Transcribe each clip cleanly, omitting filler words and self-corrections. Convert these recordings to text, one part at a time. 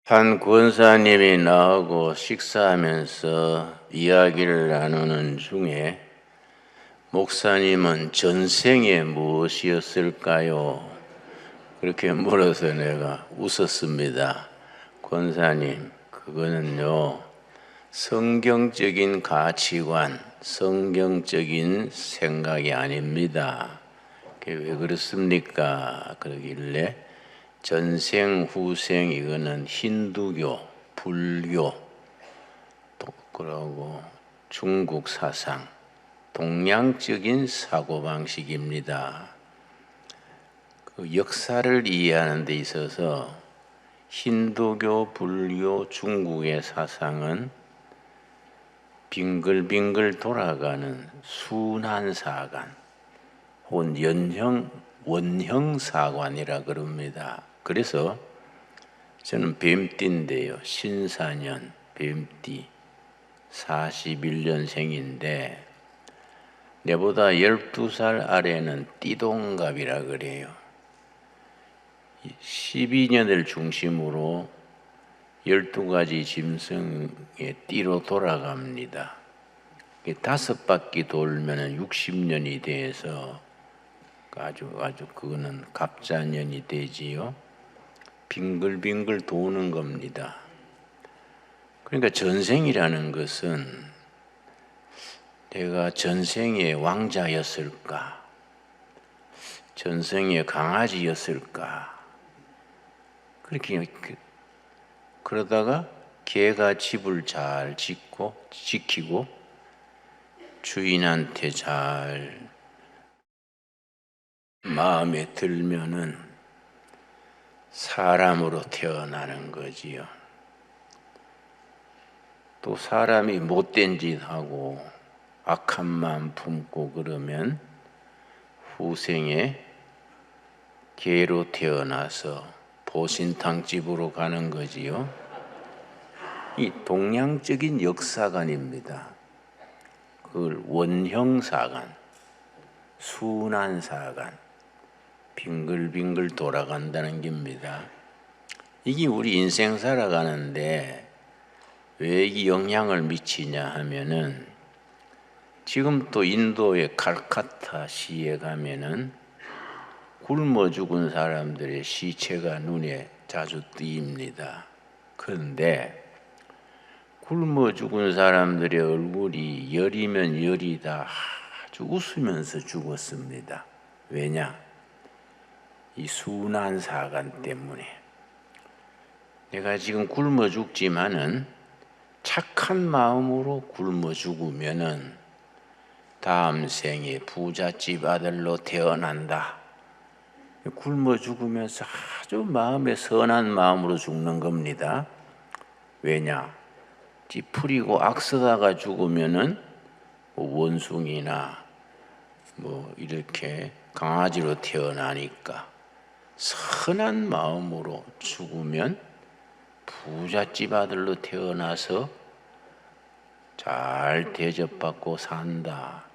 한 권사님이 나하고 식사하면서 이야기를 나누는 중에 목사님은 전생에 무엇이었을까요? 그렇게 물어서 내가 웃었습니다. 권사님, 그거는요, 성경적인 가치관, 성경적인 생각이 아닙니다. 그게 왜 그렇습니까? 그러길래 전생, 후생 이거는 힌두교, 불교, 그러고 중국 사상, 동양적인 사고방식입니다. 그 역사를 이해하는 데 있어서 힌두교, 불교, 중국의 사상은 빙글빙글 돌아가는 순환사관 혹은 원형사관이라 그럽니다. 그래서 저는 뱀띠인데요. 신사년 뱀띠 41년생인데 내보다 12살 아래는 띠동갑이라 그래요. 12년을 중심으로 12가지 짐승의 띠로 돌아갑니다. 5바퀴 돌면 60년이 돼서 아주 그거는 갑자년이 되지요. 빙글빙글 도는 겁니다. 그러니까 전생이라는 것은 내가 전생에 왕자였을까? 전생에 강아지였을까? 그렇게 그러다가 개가 집을 잘 지키고 주인한테 잘 마음에 들면은 사람으로 태어나는 거지요. 또 사람이 못된 짓 하고 악한 마음 품고 그러면 후생에 개로 태어나서 보신탕집으로 가는 거지요. 이 동양적인 역사관입니다. 그걸 원형사관, 순환사관, 빙글빙글 돌아간다는 겁니다. 이게 우리 인생 살아가는데 왜 이 영향을 미치냐 하면은 지금 또 인도의 칼카타 시에 가면은 굶어 죽은 사람들의 시체가 눈에 자주 띄입니다. 그런데 굶어 죽은 사람들의 얼굴이 열이면 열이다 아주 웃으면서 죽었습니다. 왜냐? 이 순환사관 때문에. 내가 지금 굶어 죽지만은 착한 마음으로 굶어 죽으면은 다음 생에 부잣집 아들로 태어난다. 굶어 죽으면서 아주 마음에 선한 마음으로 죽는 겁니다. 왜냐? 찌푸리고 악쓰다가 죽으면은 원숭이나 이렇게 강아지로 태어나니까 선한 마음으로 죽으면 부잣집 아들로 태어나서 잘 대접받고 산다.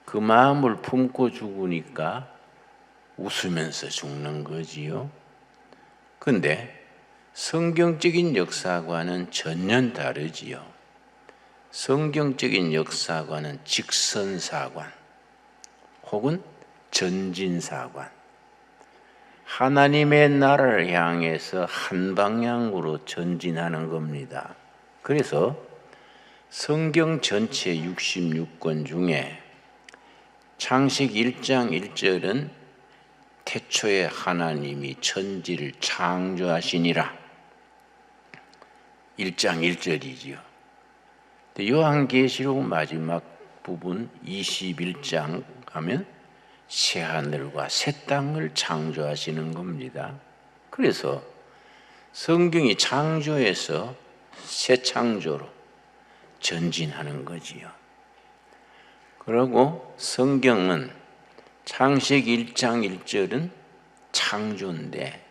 그 마음을 품고 죽으니까 웃으면서 죽는 거지요. 근데 성경적인 역사관은 전혀 다르지요. 성경적인 역사관은 직선사관 혹은 전진사관, 하나님의 나라를 향해서 한 방향으로 전진하는 겁니다. 그래서 성경 전체 66권 중에 창세기 1장 1절은 태초에 하나님이 천지를 창조하시니라. 1장 1절이지요. 요한계시록 마지막 부분 21장 가면 새하늘과 새 땅을 창조하시는 겁니다. 그래서 성경이 창조에서 새 창조로 전진하는 거지요. 그리고 성경은 창세기 1장 1절은 창조인데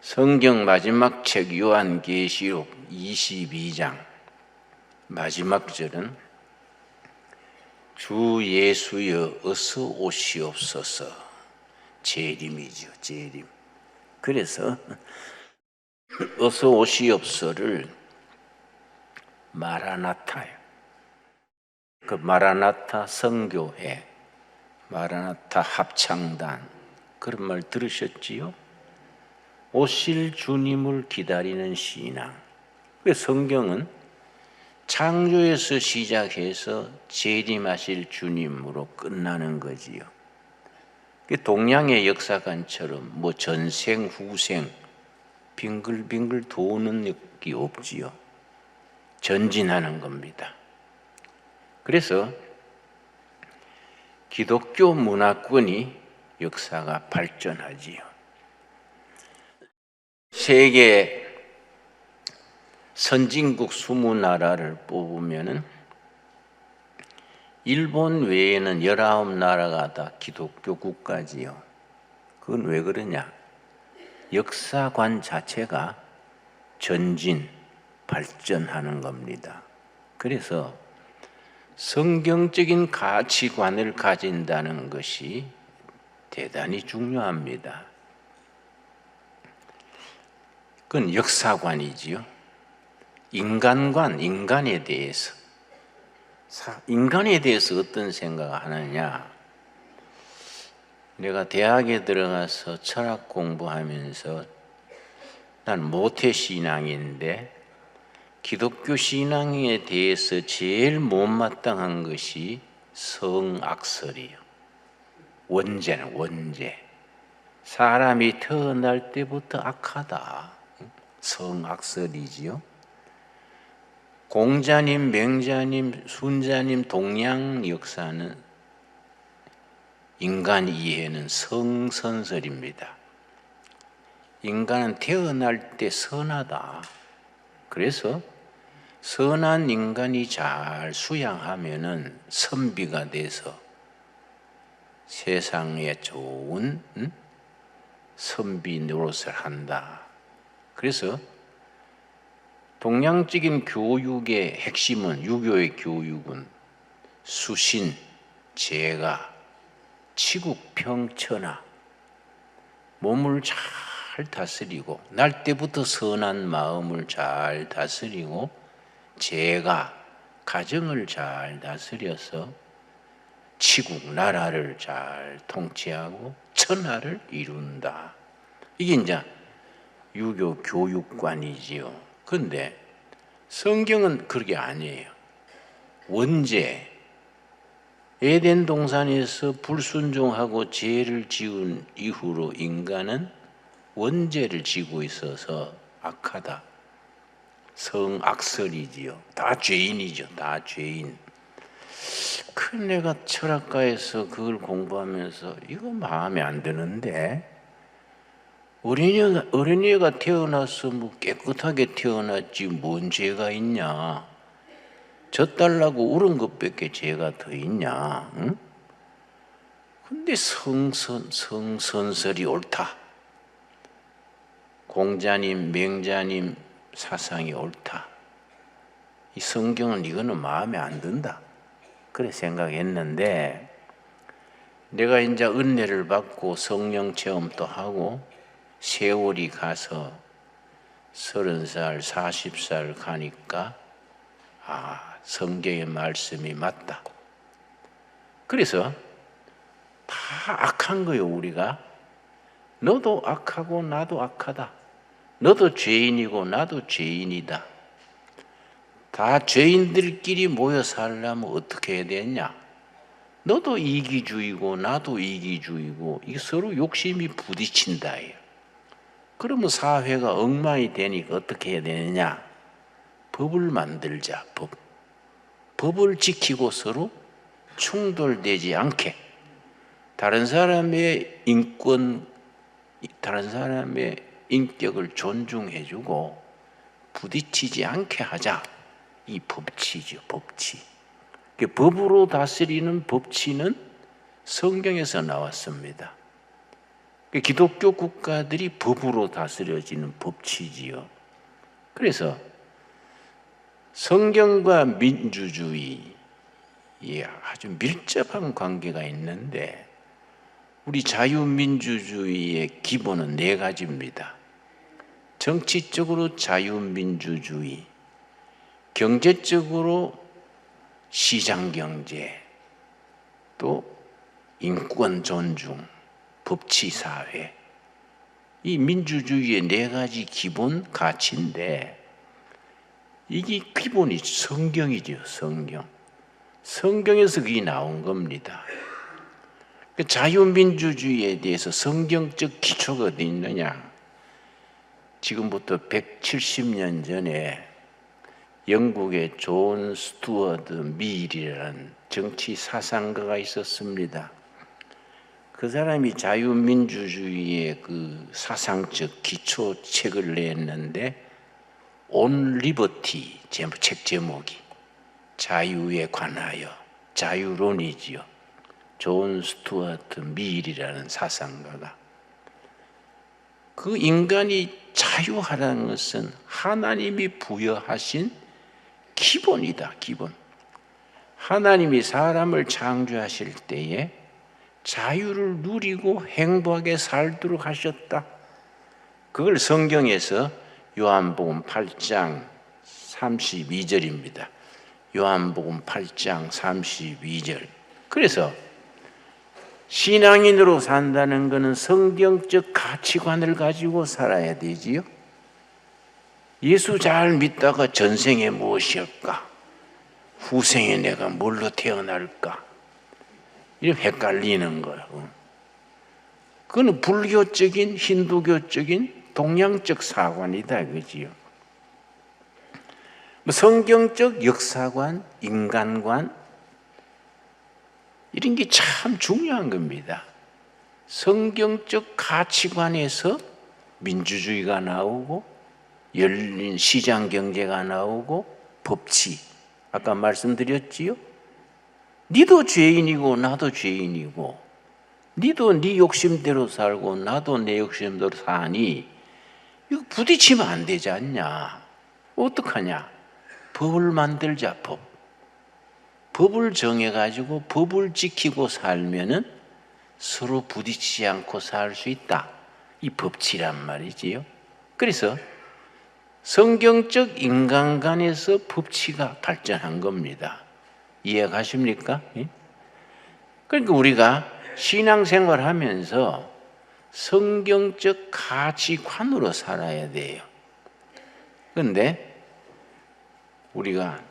성경 마지막 책 요한계시록 22장 마지막 절은 주 예수여 어서 오시옵소서. 재림이죠. 재림. 그래서 어서 오시옵소를 마라나타요. 그 마라나타 선교회, 마라나타 합창단 그런 말 들으셨지요? 오실 주님을 기다리는 신앙. 그 성경은 창조에서 시작해서 재림하실 주님으로 끝나는 거지요. 동양의 역사관처럼 뭐 전생 후생 빙글빙글 도는 게 없지요. 전진하는 겁니다. 그래서 기독교 문화권이 역사가 발전하지요. 세계 선진국 20나라를 뽑으면은 일본 외에는 19나라가 다 기독교 국가지요. 그건 왜 그러냐? 역사관 자체가 전진, 발전하는 겁니다. 그래서 성경적인 가치관을 가진다는 것이 대단히 중요합니다. 그건 역사관이지요. 인간관, 인간에 대해서 어떤 생각을 하느냐? 내가 대학에 들어가서 철학 공부하면서 난 모태신앙인데 기독교 신앙에 대해서 제일 못마땅한 것이 성악설이요. 원죄는 원죄. 사람이 태어날 때부터 악하다. 성악설이지요. 공자님, 맹자님, 순자님, 동양 역사는 인간 이해는 성선설입니다. 인간은 태어날 때 선하다. 그래서 선한 인간이 잘 수양하면은 선비가 돼서 세상에 좋은 선비 노릇을 한다. 그래서 동양적인 교육의 핵심은, 유교의 교육은 수신, 제가, 치국평천하, 몸을 잘 다스리고 날 때부터 선한 마음을 잘 다스리고 제가, 가정을 잘 다스려서 치국, 나라를 잘 통치하고 천하를 이룬다. 이게 이제 유교 교육관이지요. 그런데 성경은 그게 아니에요. 원죄, 에덴 동산에서 불순종하고 죄를 지은 이후로 인간은 원죄를 지고 있어서 악하다. 성악설이지요. 다 죄인이죠. 다 죄인. 그 내가 철학과에서 그걸 공부하면서 이거 마음에 안 드는데 어린이가 태어나서 뭐 깨끗하게 태어났지 뭔 죄가 있냐. 젖달라고 울은 것밖에 죄가 더 있냐. 응? 근데 성선설이 옳다. 공자님, 맹자님 사상이 옳다. 이 성경은 이거는 마음에 안 든다. 그래 생각했는데 내가 이제 은혜를 받고 성령 체험도 하고 세월이 가서 30살, 40살 가니까 성경의 말씀이 맞다. 그래서 다 악한 거예요, 우리가. 너도 악하고 나도 악하다. 너도 죄인이고 나도 죄인이다. 다 죄인들끼리 모여 살려면 어떻게 해야 되냐? 너도 이기주의고 나도 이기주의고 이 서로 욕심이 부딪힌다. 그러면 사회가 엉망이 되니까 어떻게 해야 되느냐? 법을 만들자. 법을 지키고 서로 충돌되지 않게 다른 사람의 인권, 다른 사람의 인격을 존중해주고 부딪히지 않게 하자. 이 법치죠, 법치. 법으로 다스리는 법치는 성경에서 나왔습니다. 기독교 국가들이 법으로 다스려지는 법치지요. 그래서 성경과 민주주의에 아주 밀접한 관계가 있는데 우리 자유민주주의의 기본은 4가지입니다. 정치적으로 자유민주주의, 경제적으로 시장경제, 또 인권 존중, 법치사회, 이 민주주의의 네 가지 기본 가치인데 이게 기본이 성경이죠. 성경에서 그게 나온 겁니다. 자유민주주의에 대해서 성경적 기초가 어디 있느냐? 지금부터 170년 전에 영국의 존 스튜어트 밀이라는 정치 사상가가 있었습니다. 그 사람이 자유민주주의의 그 사상적 기초책을 냈는데 On Liberty, 책 제목이 자유에 관하여, 자유론이지요. 존 스튜어트 밀이라는 사상가가. 그 인간이 자유하라는 것은 하나님이 부여하신 기본이다, 기본. 하나님이 사람을 창조하실 때에 자유를 누리고 행복하게 살도록 하셨다. 그걸 성경에서 요한복음 8장 32절입니다. 요한복음 8장 32절. 그래서 신앙인으로 산다는 것은 성경적 가치관을 가지고 살아야 되지요. 예수 잘 믿다가 전생에 무엇이었까? 후생에 내가 뭘로 태어날까? 이렇게 헷갈리는 거예요. 그건 불교적인, 힌두교적인, 동양적 사관이다, 그지요. 성경적 역사관, 인간관, 이런 게 참 중요한 겁니다. 성경적 가치관에서 민주주의가 나오고 열린 시장 경제가 나오고 법치, 아까 말씀드렸지요. 니도 죄인이고 나도 죄인이고 니도 네 욕심대로 살고 나도 내 욕심대로 사니 이거 부딪히면 안 되지 않냐? 어떡하냐? 법을 만들자, 법. 법을 정해가지고 법을 지키고 살면은 서로 부딪히지 않고 살 수 있다. 이 법치란 말이지요. 그래서 성경적 인간관에서 법치가 발전한 겁니다. 이해가십니까? 그러니까 우리가 신앙생활 하면서 성경적 가치관으로 살아야 돼요. 그런데 우리가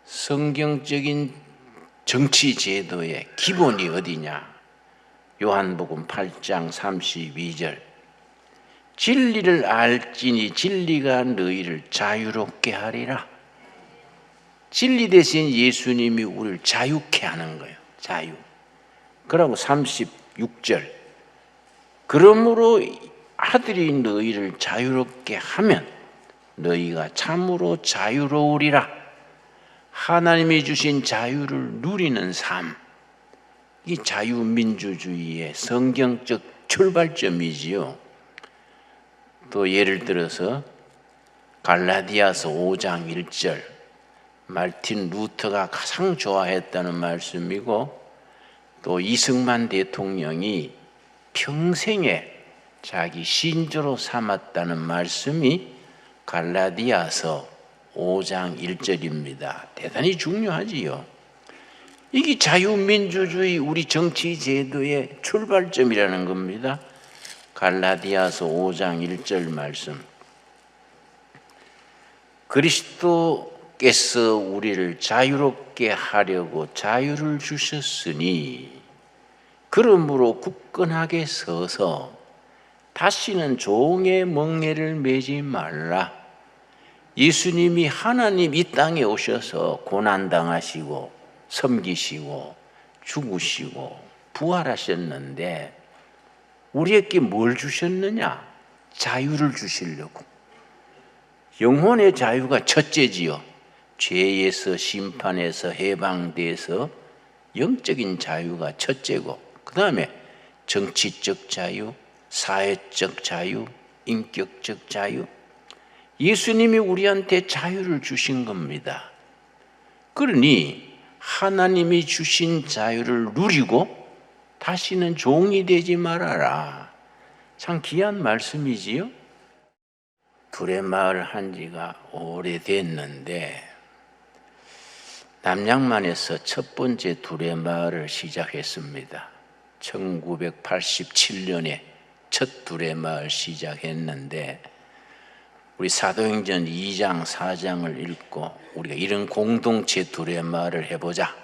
성경적인 정치 제도의 기본이 어디냐? 요한복음 8장 32절. 진리를 알지니 진리가 너희를 자유롭게 하리라. 진리 대신 예수님이 우리를 자유케 하는 거예요. 자유. 그러고 36절. 그러므로 아들이 너희를 자유롭게 하면 너희가 참으로 자유로우리라. 하나님이 주신 자유를 누리는 삶. 이 자유민주주의의 성경적 출발점이지요. 또 예를 들어서 갈라디아서 5장 1절. 말틴 루터가 가장 좋아했다는 말씀이고 또 이승만 대통령이 평생에 자기 신조로 삼았다는 말씀이 갈라디아서 5장 1절입니다. 대단히 중요하지요. 이게 자유민주주의 우리 정치 제도의 출발점이라는 겁니다. 갈라디아서 5장 1절 말씀. 그리스도께서 우리를 자유롭게 하려고 자유를 주셨으니 그러므로 굳건하게 서서 다시는 종의 멍에를 매지 말라. 예수님이 하나님 이 땅에 오셔서 고난당하시고 섬기시고 죽으시고 부활하셨는데 우리에게 뭘 주셨느냐? 자유를 주시려고. 영혼의 자유가 첫째지요. 죄에서 심판에서 해방돼서 영적인 자유가 첫째고 그 다음에 정치적 자유, 사회적 자유, 인격적 자유. 예수님이 우리한테 자유를 주신 겁니다. 그러니 하나님이 주신 자유를 누리고 다시는 종이 되지 말아라. 참 귀한 말씀이지요. 두레마을 한 지가 오래됐는데 남양만에서 첫 번째 두레마을을 시작했습니다. 1987년에 첫 두레마을 시작했는데 우리 사도행전 2장 4장을 읽고 우리가 이런 공동체 두레마을을 해보자.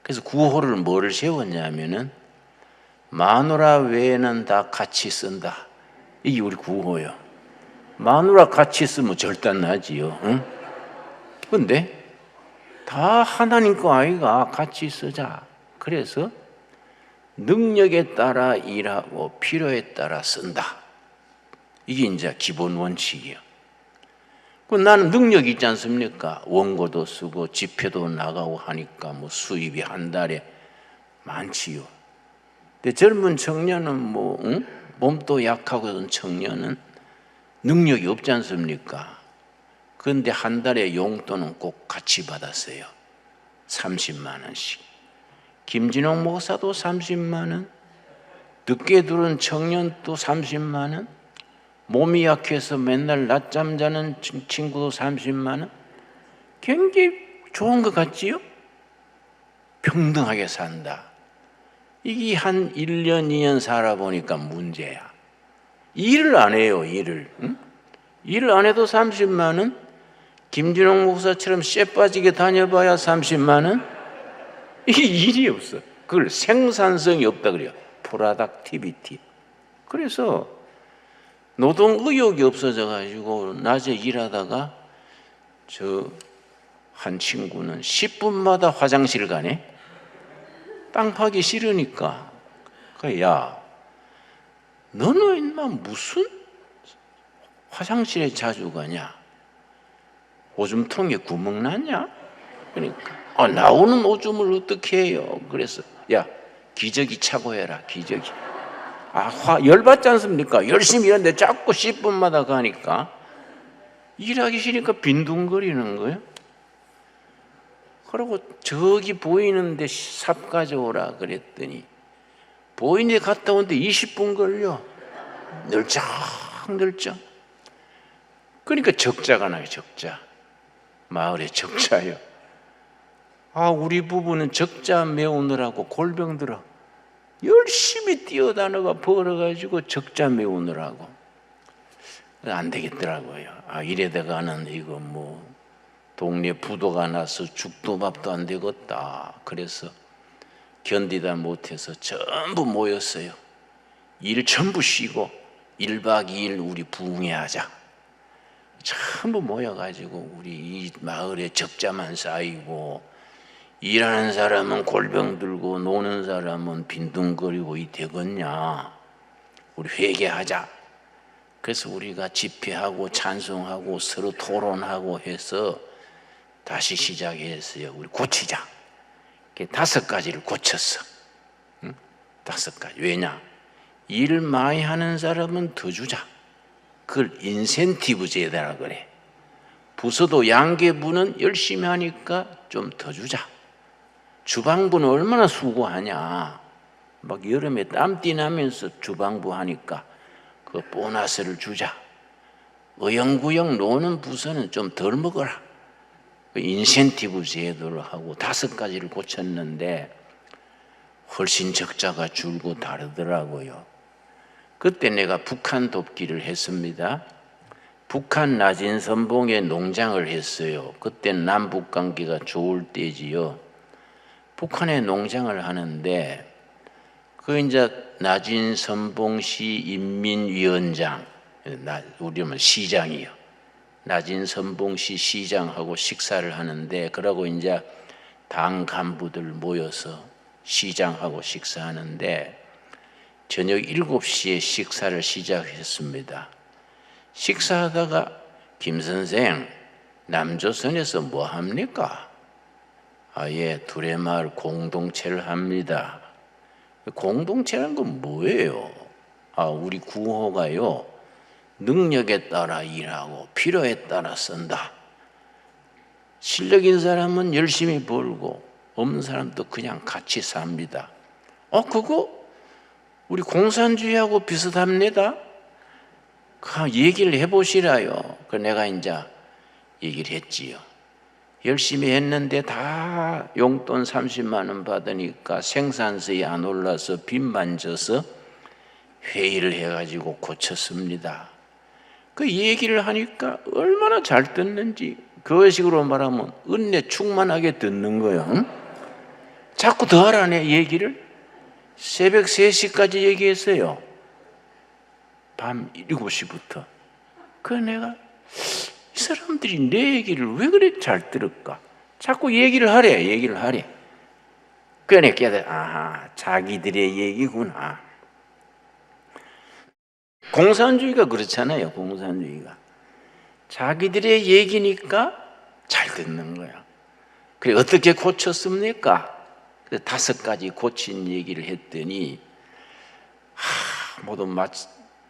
그래서 구호를 뭐를 세웠냐면은 마누라 외에는 다 같이 쓴다. 이게 우리 구호예요. 마누라 같이 쓰면 절단나지요. 응? 근데 다 하나님 거 아이가 같이 쓰자. 그래서 능력에 따라 일하고 필요에 따라 쓴다. 이게 이제 기본 원칙이에요. 나는 능력이 있지 않습니까? 원고도 쓰고 집회도 나가고 하니까 뭐 수입이 한 달에 많지요. 근데 젊은 청년은 몸도 약하고 청년은 능력이 없지 않습니까? 그런데 한 달에 용돈은 꼭 같이 받았어요. 30만 원씩. 김진홍 목사도 30만 원, 늦게 들은 청년도 30만 원, 몸이 약해서 맨날 낮잠 자는 친구도 30만 원. 굉장히 좋은 것 같지요? 평등하게 산다. 이게 한 1년, 2년 살아보니까 문제야. 일을 안 해요, 일을. 응? 일을 안 해도 30만 원? 김진홍 목사처럼 쇠 빠지게 다녀봐야 30만 원? 이게 일이 없어. 그걸 생산성이 없다 그래요. 프로덕티비티. 그래서 노동 의욕이 없어져 가지고 낮에 일하다가 한 친구는 10분마다 화장실 가네. 땅 파기 싫으니까. 야, 너는 인마 무슨 화장실에 자주 가냐? 오줌통에 구멍 났냐? 그러니까 나오는 오줌을 어떻게 해요? 그래서 야, 기저귀 차고 해라. 기저귀. 열받지 않습니까? 열심히 일하는데 자꾸 10분마다 가니까 일하기 싫으니까 빈둥거리는 거예요. 그리고 저기 보이는데 삽 가져오라 그랬더니 보이는데 갔다 오는데 20분 걸려. 널쩍. 그러니까 적자가 나요. 적자. 마을에 적자요. 우리 부부는 적자 메우느라고 골병 들어 열심히 뛰어다녀가 벌어가지고 적자 메우느라고 안 되겠더라고요. 이래다가는 이거 동네 부도가 나서 죽도 밥도 안 되겠다. 그래서 견디다 못해서 전부 모였어요. 일 전부 쉬고 1박 2일 우리 부흥회하자. 전부 모여가지고 우리 이 마을에 적자만 쌓이고 일하는 사람은 골병 들고 노는 사람은 빈둥거리고 이 되겠냐. 우리 회개하자. 그래서 우리가 집회하고 찬송하고 서로 토론하고 해서 다시 시작했어요. 우리 고치자. 5가지를 고쳤어. 5가지. 왜냐? 일 많이 하는 사람은 더 주자. 그걸 인센티브 제도라 그래. 부서도 양계부는 열심히 하니까 좀 더 주자. 주방부는 얼마나 수고하냐. 막 여름에 땀띠 나면서 주방부 하니까 그 보너스를 주자. 어영부영 노는 부서는 좀 덜 먹어라. 인센티브 제도를 하고 5가지를 고쳤는데 훨씬 적자가 줄고 다르더라고요. 그때 내가 북한 돕기를 했습니다. 북한 낮은 선봉에 농장을 했어요. 그때 남북 관계가 좋을 때지요. 북한에 농장을 하는데 이제 낮은 선봉시 인민위원장, 우리는 시장이요. 낮은 선봉시 시장하고 식사를 하는데 그러고 이제 당 간부들 모여서 시장하고 식사하는데 저녁 7시에 식사를 시작했습니다. 식사하다가 김 선생, 남조선에서 뭐 합니까? 두레마을 공동체를 합니다. 공동체라는 건 뭐예요? 우리 구호가요. 능력에 따라 일하고 필요에 따라 쓴다. 실력 있는 사람은 열심히 벌고 없는 사람도 그냥 같이 삽니다. 그거 우리 공산주의하고 비슷합니다. 그 얘기를 해보시라요. 그 내가 이제 얘기를 했지요. 열심히 했는데 다 용돈 30만 원 받으니까 생산성이 안 올라서 빚만 져서 회의를 해가지고 고쳤습니다. 그 얘기를 하니까 얼마나 잘 듣는지, 그 식으로 말하면 은혜 충만하게 듣는 거예요. 응? 자꾸 더 하라네 얘기를. 새벽 3시까지 얘기했어요. 밤 7시부터. 그 내가 이 사람들이 내 얘기를 왜 그래 잘 들을까? 자꾸 얘기를 하래. 그래 깨달아, 아하, 자기들의 얘기구나. 공산주의가 그렇잖아요. 공산주의가 자기들의 얘기니까 잘 듣는 거야. 그래 어떻게 고쳤습니까? 5가지 고친 얘기를 했더니 모두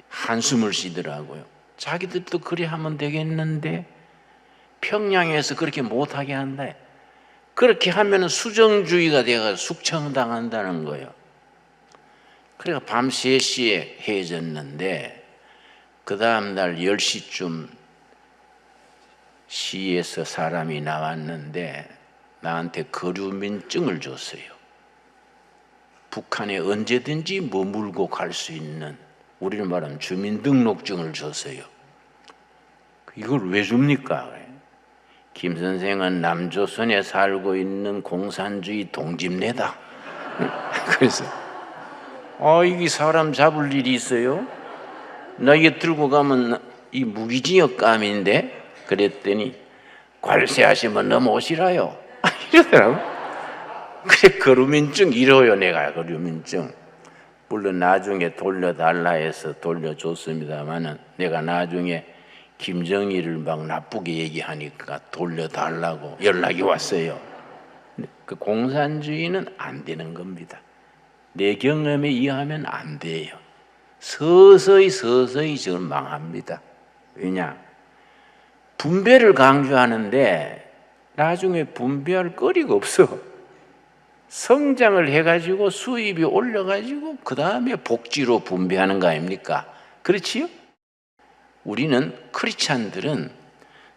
한숨을 쉬더라고요. 자기들도 그래 하면 되겠는데 평양에서 그렇게 못하게 한다. 그렇게 하면 수정주의가 돼가 숙청당한다는 거예요. 그래가 밤 3시에 헤어졌는데 그 다음 날 10시쯤 시에서 사람이 나왔는데 나한테 거류민증을 줬어요. 북한에 언제든지 머물고 갈 수 있는, 우리는 말하면 주민등록증을 줬어요. 이걸 왜 줍니까? 김 선생은 남조선에 살고 있는 공산주의 동집내다. 그래서 이게 사람 잡을 일이 있어요? 나 이게 들고 가면 이 무기징역 감인데? 그랬더니 관세하시면 넘어오시라요. 이러더라고. 그래 거류민증 이뤄요. 내가 거류민증. 물론 나중에 돌려달라 해서 돌려줬습니다만은 내가 나중에 김정일을 막 나쁘게 얘기하니까 돌려달라고 연락이 왔어요. 그 공산주의는 안 되는 겁니다. 내 경험에 의하면 안 돼요. 서서히 저는 망합니다. 왜냐? 분배를 강조하는데 나중에 분배할 거리가 없어. 성장을 해가지고 수입이 올려가지고 그 다음에 복지로 분배하는 거 아닙니까? 그렇지요? 우리는 크리스찬들은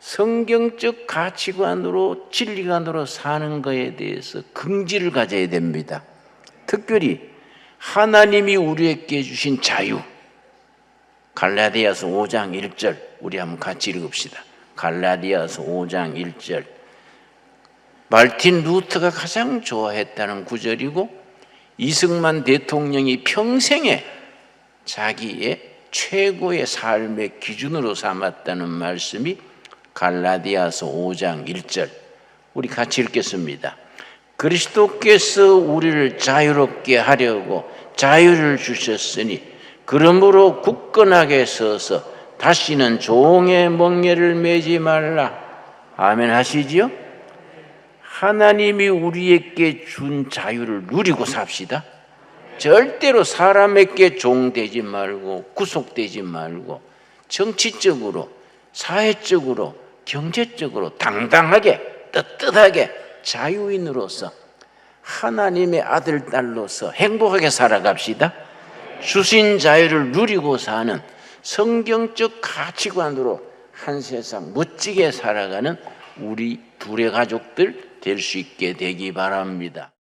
성경적 가치관으로 진리관으로 사는 것에 대해서 긍지를 가져야 됩니다. 특별히 하나님이 우리에게 주신 자유, 갈라디아서 5장 1절 우리 한번 같이 읽읍시다. 갈라디아서 5장 1절 말틴 루터가 가장 좋아했다는 구절이고 이승만 대통령이 평생에 자기의 최고의 삶의 기준으로 삼았다는 말씀이 갈라디아서 5장 1절 우리 같이 읽겠습니다. 그리스도께서 우리를 자유롭게 하려고 자유를 주셨으니 그러므로 굳건하게 서서 다시는 종의 멍에를 매지 말라. 아멘 하시지요? 하나님이 우리에게 준 자유를 누리고 삽시다. 절대로 사람에게 종되지 말고 구속되지 말고 정치적으로 사회적으로 경제적으로 당당하게 떳떳하게 자유인으로서 하나님의 아들 딸로서 행복하게 살아갑시다. 주신 자유를 누리고 사는 성경적 가치관으로 한 세상 멋지게 살아가는 우리 둘의 가족들 될 수 있게 되기 바랍니다.